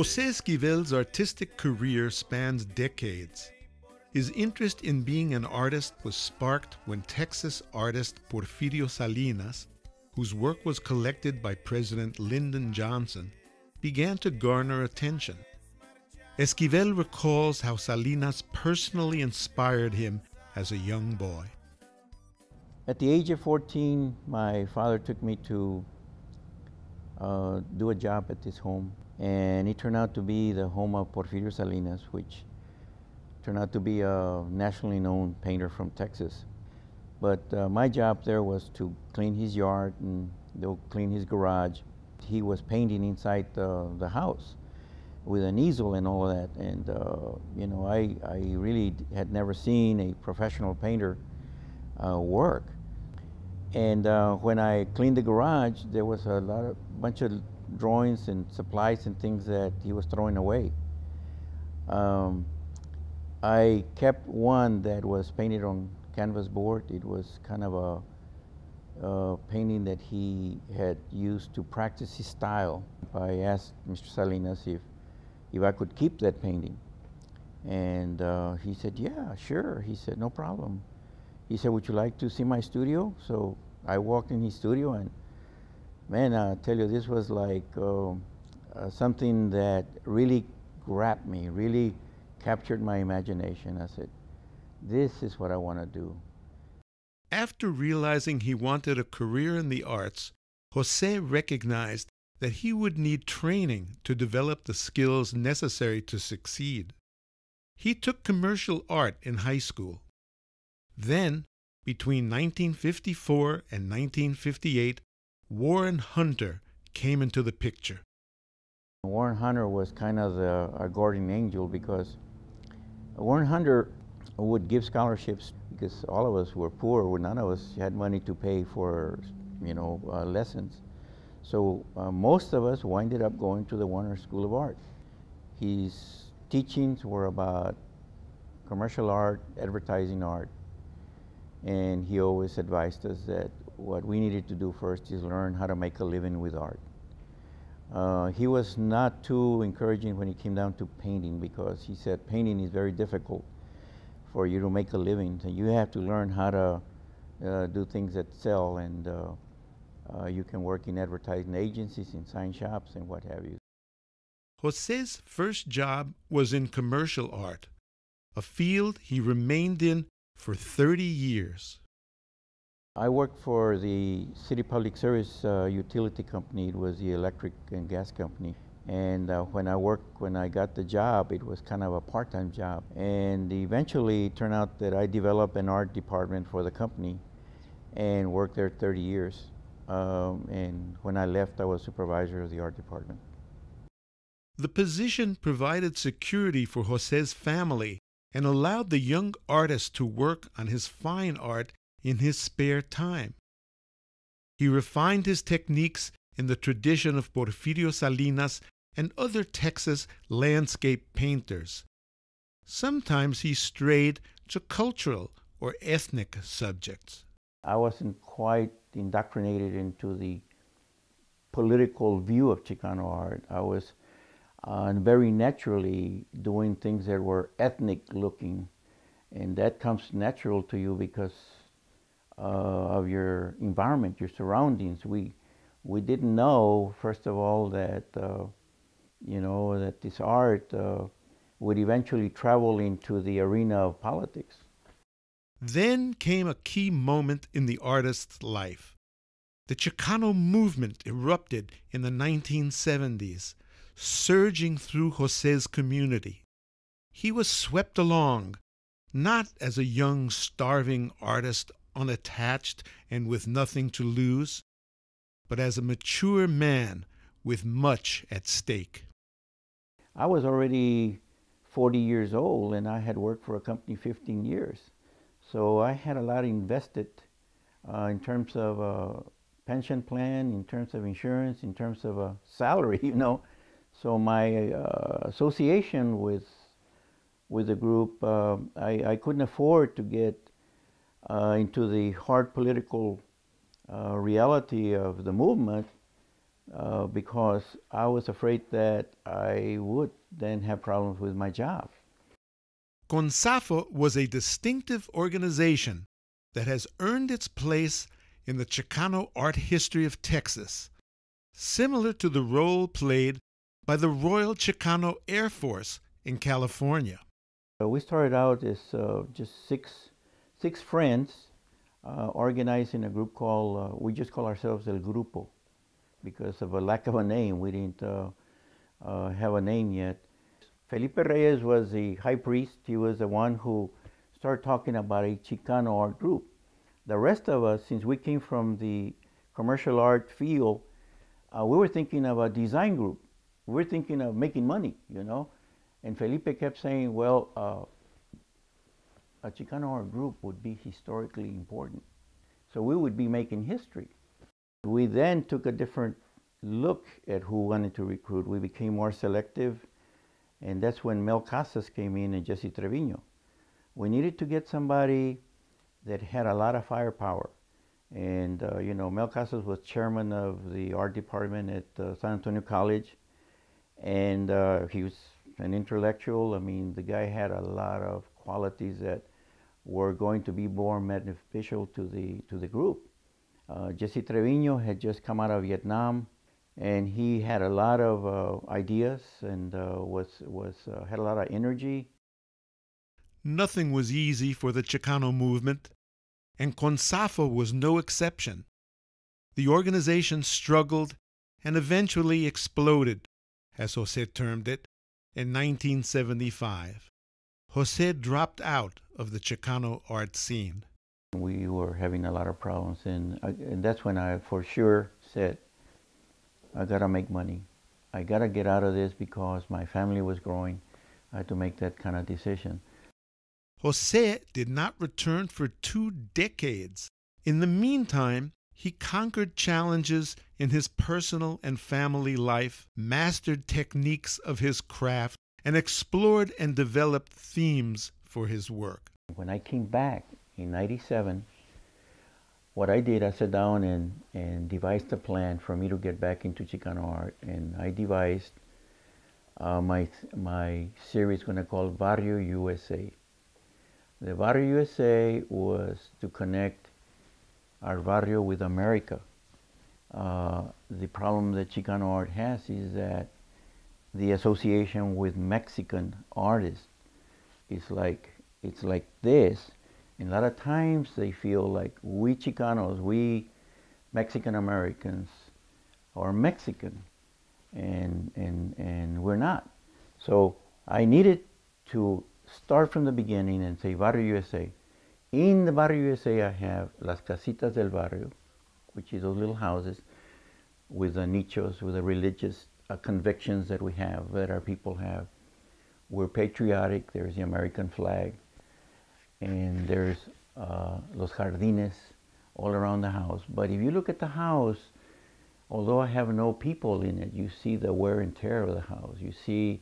José Esquivel's artistic career spans decades. His interest in being an artist was sparked when Texas artist Porfirio Salinas, whose work was collected by President Lyndon Johnson, began to garner attention. Esquivel recalls how Salinas personally inspired him as a young boy. At the age of 14, my father took me to do a job at this home, and it turned out to be the home of Porfirio Salinas, which turned out to be a nationally known painter from Texas. But my job there was to clean his yard and they'll clean his garage. He was painting inside the house with an easel and all of that. And you know, I really had never seen a professional painter work. And when I cleaned the garage, there was a bunch of drawings and supplies and things that he was throwing away. I kept one that was painted on canvas board. It was kind of a painting that he had used to practice his style. I asked Mr. Salinas if I could keep that painting. And he said, yeah, sure. He said, no problem. He said, would you like to see my studio? So I walked in his studio, and man, I tell you, this was like something that really grabbed me, really captured my imagination. I said, this is what I want to do. After realizing he wanted a career in the arts, José recognized that he would need training to develop the skills necessary to succeed. He took commercial art in high school. Then, between 1954 and 1958, Warren Hunter came into the picture. Warren Hunter was kind of our guardian angel, because Warren Hunter would give scholarships because all of us were poor. None of us had money to pay for, you know, lessons. So most of us winded up going to the Warner School of Art. His teachings were about commercial art, advertising art, and he always advised us that what we needed to do first is learn how to make a living with art. He was not too encouraging when it came down to painting, because he said painting is very difficult for you to make a living. So you have to learn how to do things that sell, and you can work in advertising agencies, in sign shops, and what have you. José's first job was in commercial art, a field he remained in for 30 years. I worked for the City Public Service utility company. It was the electric and gas company. And when I got the job, it was kind of a part-time job. And eventually it turned out that I developed an art department for the company and worked there 30 years. And when I left, I was supervisor of the art department. The position provided security for José's family and allowed the young artist to work on his fine art in his spare time. He refined his techniques in the tradition of Porfirio Salinas and other Texas landscape painters. Sometimes he strayed to cultural or ethnic subjects. I wasn't quite indoctrinated into the political view of Chicano art. I was very naturally doing things that were ethnic looking, and that comes natural to you because of your environment, your surroundings. We didn't know, first of all, that you know, that this art would eventually travel into the arena of politics. Then came a key moment in the artist's life. The Chicano movement erupted in the 1970s, surging through José's community. He was swept along, not as a young, starving artist, unattached and with nothing to lose, but as a mature man with much at stake. I was already 40 years old, and I had worked for a company 15 years. So I had a lot invested in terms of a pension plan, in terms of insurance, in terms of a salary, you know. So my association with the group, I couldn't afford to get into the hard political reality of the movement because I was afraid that I would then have problems with my job. CONSAFO was a distinctive organization that has earned its place in the Chicano art history of Texas, similar to the role played by the Royal Chicano Air Force in California. We started out as just six friends organized in a group called, we just call ourselves El Grupo, because of a lack of a name. We didn't have a name yet. Felipe Reyes was the high priest. He was the one who started talking about a Chicano art group. The rest of us, since we came from the commercial art field, we were thinking of a design group. We were thinking of making money, you know. And Felipe kept saying, well, a Chicano art group would be historically important. So we would be making history. We then took a different look at who wanted to recruit. We became more selective, and that's when Mel Casas came in and Jesse Trevino. We needed to get somebody that had a lot of firepower. And, you know, Mel Casas was chairman of the art department at San Antonio College, and he was an intellectual. I mean, the guy had a lot of qualities that were going to be more beneficial to the group. Jesse Trevino had just come out of Vietnam, and he had a lot of ideas and had a lot of energy. Nothing was easy for the Chicano movement, and CONSAFO was no exception. The organization struggled and eventually exploded, as José termed it, in 1975. José dropped out of the Chicano art scene. We were having a lot of problems, and that's when I for sure said, I gotta make money. I gotta get out of this because my family was growing. I had to make that kind of decision. José did not return for 2 decades. In the meantime, he conquered challenges in his personal and family life, mastered techniques of his craft, and explored and developed themes for his work. When I came back in '97, what I did, I sat down and devised a plan for me to get back into Chicano art, and I devised my series going to call Barrio USA. The Barrio USA was to connect our barrio with America. The problem that Chicano art has is that the association with Mexican artists is like, it's like this. And a lot of times they feel like we Chicanos, we Mexican Americans are Mexican, and we're not. So I needed to start from the beginning and say Barrio USA. In the Barrio USA I have Las Casitas del Barrio, which is those little houses with the nichos, with the religious convictions that we have, that our people have. We're patriotic, there's the American flag, and there's Los Jardines all around the house. But if you look at the house, although I have no people in it, you see the wear and tear of the house. You see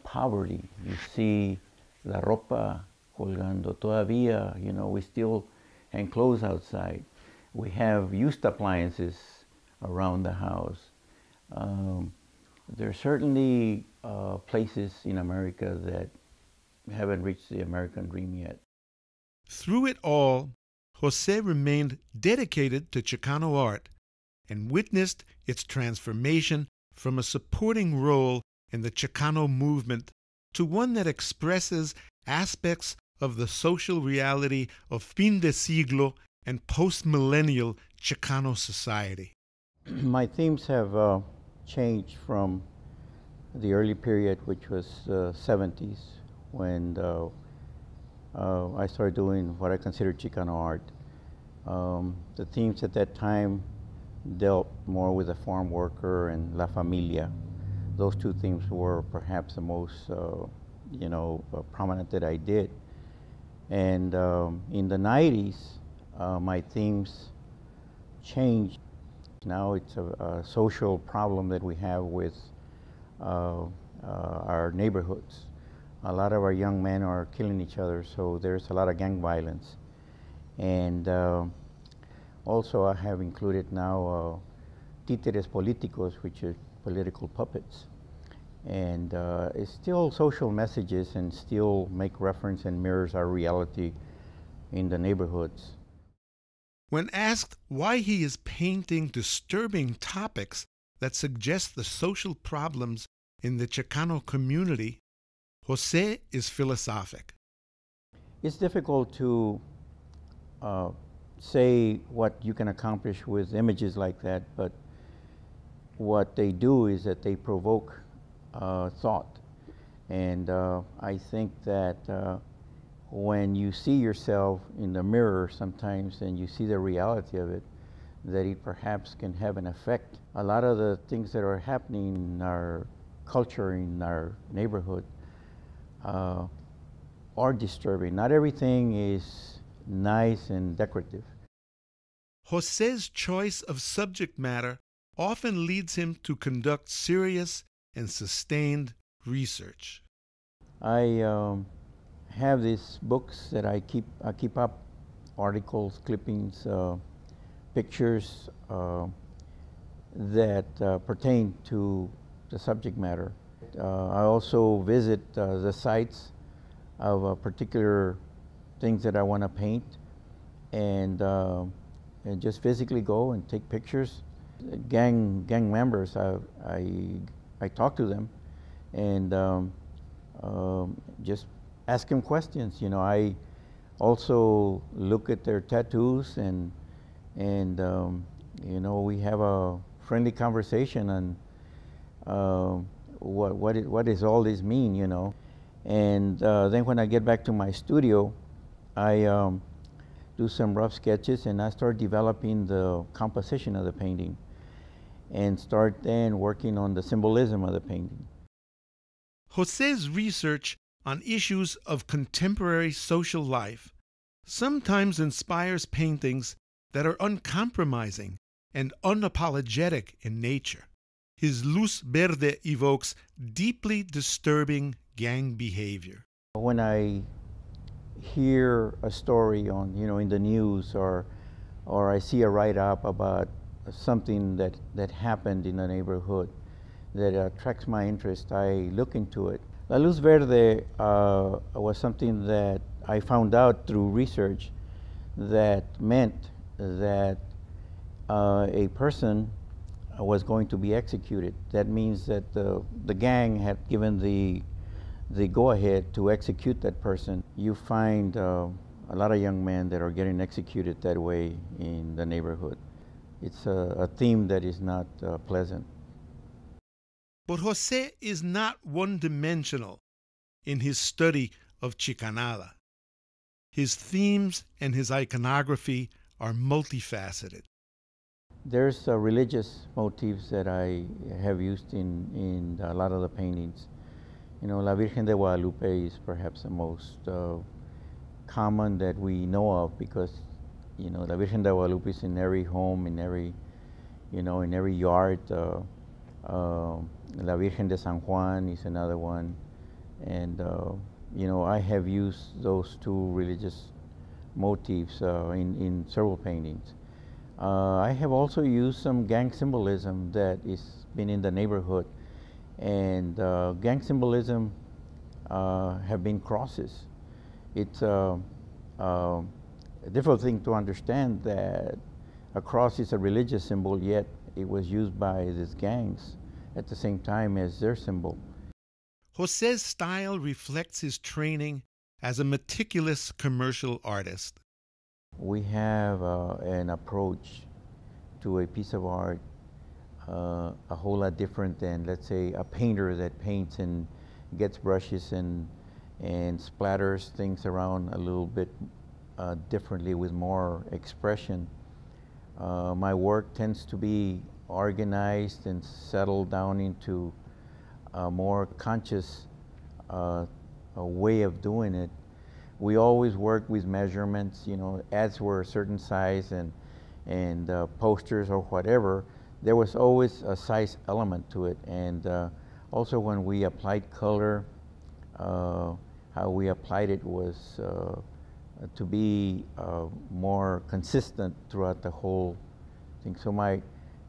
poverty. You see la ropa colgando todavía. You know, we still hang clothes outside. We have used appliances around the house. There are certainly places in America that haven't reached the American dream yet. Through it all, José remained dedicated to Chicano art and witnessed its transformation from a supporting role in the Chicano movement to one that expresses aspects of the social reality of fin de siglo and post-millennial Chicano society. My themes have changed from the early period, which was the 70s, when I started doing what I consider Chicano art. The themes at that time dealt more with the farm worker and La Familia. Those two themes were perhaps the most, prominent that I did. And in the 90s, my themes changed. Now it's a social problem that we have with our neighborhoods. A lot of our young men are killing each other, so there's a lot of gang violence. And also I have included now títeres políticos, which are political puppets. And it's still social messages and still make reference and mirrors our reality in the neighborhoods. When asked why he is painting disturbing topics that suggest the social problems in the Chicano community, José is philosophic. It's difficult to say what you can accomplish with images like that, but what they do is that they provoke thought. And I think that when you see yourself in the mirror sometimes and you see the reality of it, that it perhaps can have an effect. A lot of the things that are happening in our culture, in our neighborhood, are disturbing. Not everything is nice and decorative. José's choice of subject matter often leads him to conduct serious and sustained research. I have these books that I keep up, articles, clippings, pictures that pertain to the subject matter. I also visit the sites of particular things that I want to paint, and just physically go and take pictures. Gang members, I talk to them, and just ask them questions. You know, I also look at their tattoos, and you know, we have a friendly conversation on what does all this mean, you know. And then when I get back to my studio, I do some rough sketches, and I start developing the composition of the painting and start then working on the symbolism of the painting. José's research on issues of contemporary social life sometimes inspires paintings that are uncompromising and unapologetic in nature. His Luz Verde evokes deeply disturbing gang behavior. When I hear a story on, you know, in the news, or I see a write-up about something that happened in a neighborhood that attracts my interest, I look into it. La Luz Verde was something that I found out through research that meant that a person was going to be executed. That means that the gang had given the go-ahead to execute that person. You find a lot of young men that are getting executed that way in the neighborhood. It's a theme that is not pleasant. But José is not one-dimensional in his study of Chicanada. His themes and his iconography are multifaceted. There's religious motifs that I have used in a lot of the paintings. You know, La Virgen de Guadalupe is perhaps the most common that we know of, because, you know, La Virgen de Guadalupe is in every home, in every, you know, in every yard. La Virgen de San Juan is another one. And, you know, I have used those two religious motifs in several paintings. I have also used some gang symbolism that is been in the neighborhood. And gang symbolism have been crosses. It's a difficult thing to understand that a cross is a religious symbol, yet it was used by these gangs at the same time as their symbol. José's style reflects his training as a meticulous commercial artist. We have an approach to a piece of art a whole lot different than, let's say, a painter that paints and gets brushes and splatters things around a little bit differently with more expression. My work tends to be organized and settled down into a more conscious a way of doing it. We always work with measurements. You know, ads were a certain size, and posters or whatever, there was always a size element to it. And also when we applied color, how we applied it was to be more consistent throughout the whole thing. So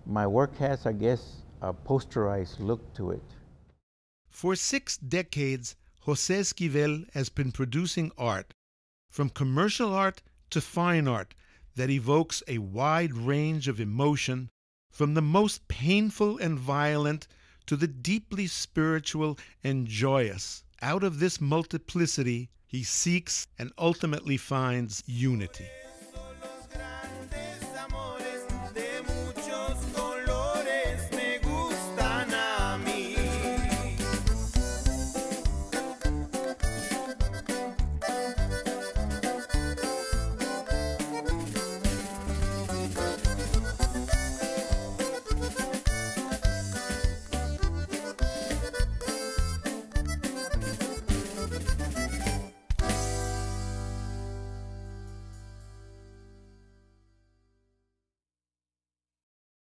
My work has, I guess, a posterized look to it. For 6 decades, José Esquivel has been producing art, from commercial art to fine art, that evokes a wide range of emotion, from the most painful and violent to the deeply spiritual and joyous. Out of this multiplicity, he seeks and ultimately finds unity.